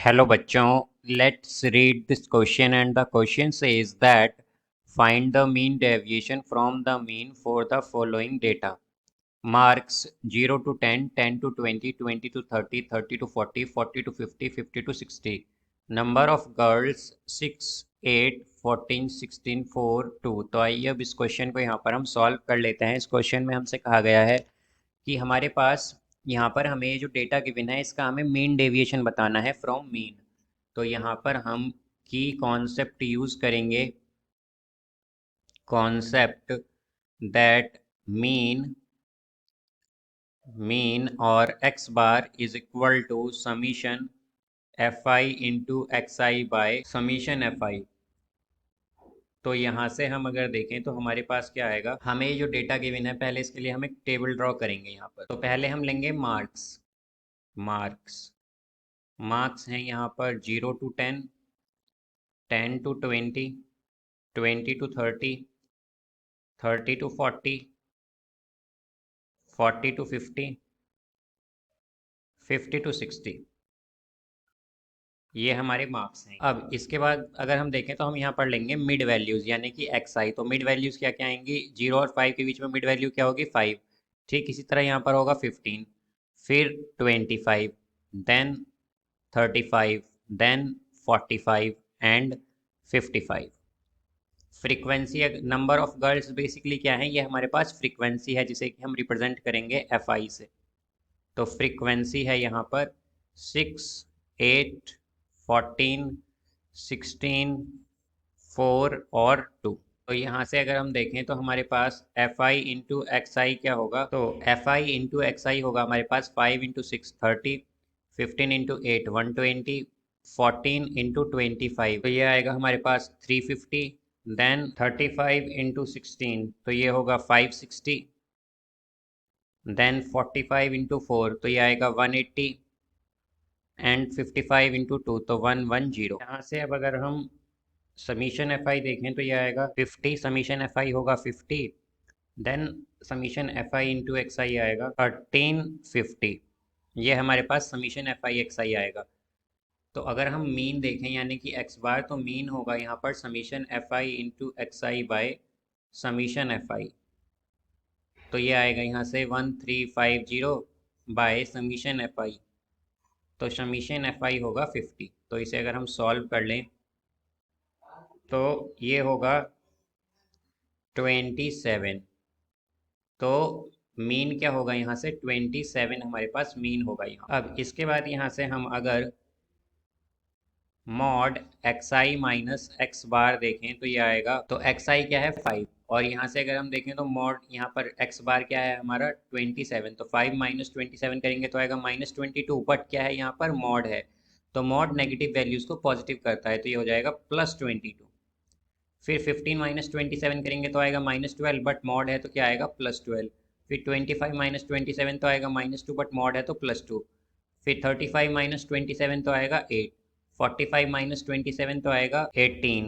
Hello बच्चों, let's read this question and the question says that find the mean deviation from the mean for the following data. Marks 0 to 10, 10 to 20, 20 to 30, 30 to 40, 40 to 50, 50 to 60. Number of girls 6, 8, 14, 16, 4, 2. तो आइए अब इस question को यहाँ पर हम solve कर लेते हैं। इस क्वेश्चन में हमसे कहा गया है कि हमारे पास यहाँ पर हमें जो डेटा गिवन है इसका हमें मीन डेविएशन बताना है फ्रॉम मीन। तो यहाँ पर हम की कॉन्सेप्ट यूज़ करेंगे, कॉन्सेप्ट दैट मीन और x bar is equal to summation F I into x i by summation F i. तो यहाँ से हम अगर देखें तो हमारे पास क्या आएगा, हमें जो डेटा गिवन है पहले इसके लिए हम एक टेबल ड्रॉ करेंगे यहाँ पर। तो पहले हम लेंगे मार्क्स। मार्क्स हैं यहाँ पर 0 to 10, 10 to 20, 20 to 30, 30 to 40, 40 to 50, 50 to 60। ये हमारे मार्क्स हैं। अब इसके बाद अगर हम देखें तो हम यहाँ पर लेंगे मिड वैल्यूज़ यानी कि एक्स आई। तो मिड वैल्यूज़ क्या क्या आएंगी, 0 और 5 के बीच में मिड वैल्यू क्या होगी, 5। ठीक इसी तरह यहाँ पर होगा 15, फिर 25, then 35, then 45 and 55। Frequency, number of girls basically क्या है, ये हमारे पास फ्रीक्वेंसी है जिसे कि हम रिप्रेजेंट करेंगे एफ आई से। तो फ्रीक्वेंसी है यहाँ पर 6, 8, 14, 16, 4 और 2। तो यहाँ से अगर हम देखें तो हमारे पास एफ आई इंटू एक्स आई क्या होगा, तो एफ आई इंटू एक्स आई होगा हमारे पास 5 इंटू 6 30, 15 इंटू 8 120, 14 इंटू 25 तो ये आएगा हमारे पास 350, देन 35 इंटू 16 तो ये होगा 560, देन 45 इंटू 4 तो ये आएगा 180 एंड 55 इंटू 2 तो 110। यहाँ से अब अगर हम समीशन एफ आई देखें तो ये आएगा 50, समीशन एफ आई होगा 50, then summation F I into x I आएगा 1350। ये हमारे पास summation F I X I आएगा। तो अगर हम मीन देखें यानी कि एक्स बार, तो मीन होगा यहाँ पर summation F I into x i by summation F i. तो ये आएगा यहाँ से 1350 बाय समीशन एफ आई। तो समीशन एफ आई होगा 50। तो इसे अगर हम सॉल्व कर लें तो ये होगा 27। तो मीन क्या होगा यहाँ से 27 हमारे पास मीन होगा यहाँ। अब इसके बाद यहाँ से हम अगर मॉड एक्स आई माइनस एक्स बार देखें तो ये आएगा, तो एक्स आई क्या है 5, और यहाँ से अगर हम देखें तो मॉड यहाँ पर एक्स बार क्या है हमारा 27। तो 5 माइनस 27 करेंगे तो आएगा -22, बट क्या है यहाँ पर मॉड है, तो मॉड नेगेटिव वैल्यूज़ को पॉजिटिव करता है तो ये हो जाएगा +22। फिर 15 माइनस 27 करेंगे तो आएगा -12, बट मॉड है तो क्या आएगा +12। फिर 25 माइनस 27 तो आएगा -2, बट मॉड है तो +2। फिर 35 माइनस 27 तो आएगा 8, 45 माइनस 27 तो आएगा 18,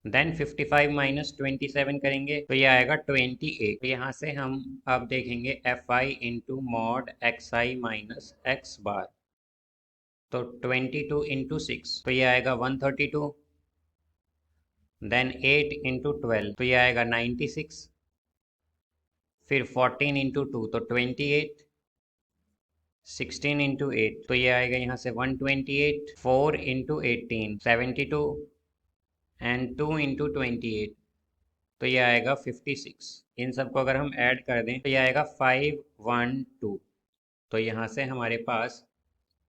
देन 55 माइनस 27 करेंगे तो ये आएगा 28। तो यहाँ से हम अब देखेंगे एफ आई इंटू मॉड एक्स आई माइनस एक्स बार। तो 22 इंटू 6 तो ये आएगा 132, देन 8 इंटू 12 तो ये आएगा 96, फिर 14 इंटू 2 तो 28, 16 इंटू 8 तो ये आएगा यहाँ से 128, 4 इंटू 18 72 एंड 2 इंटू 28 तो ये आएगा 56। इन सबको अगर हम ऐड कर दें तो ये आएगा 512। तो यहाँ से हमारे पास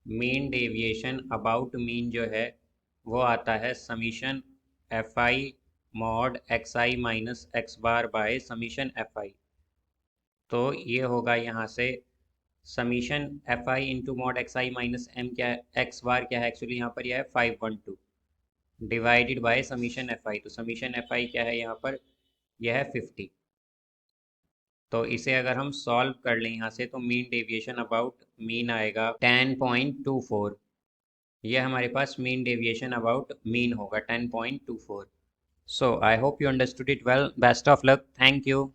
मीन डेविएशन अबाउट मीन जो है वो आता है summation F i mod x I minus x bar by summation F i. तो ये होगा यहाँ से summation F I into mod x I minus m क्या है, एक्स बार क्या है एक्चुअली यहाँ पर यह है 512 divided by summation F i. तो समीशन एफ आई क्या है यहाँ पर, यह है 50। तो इसे अगर हम सॉल्व कर लें यहाँ से तो मीन डेविएशन अबाउट मीन आएगा 10.24। यह हमारे पास मीन डेविएशन अबाउट मीन होगा 10.24। So I hope you understood it well. Best of luck. Thank you.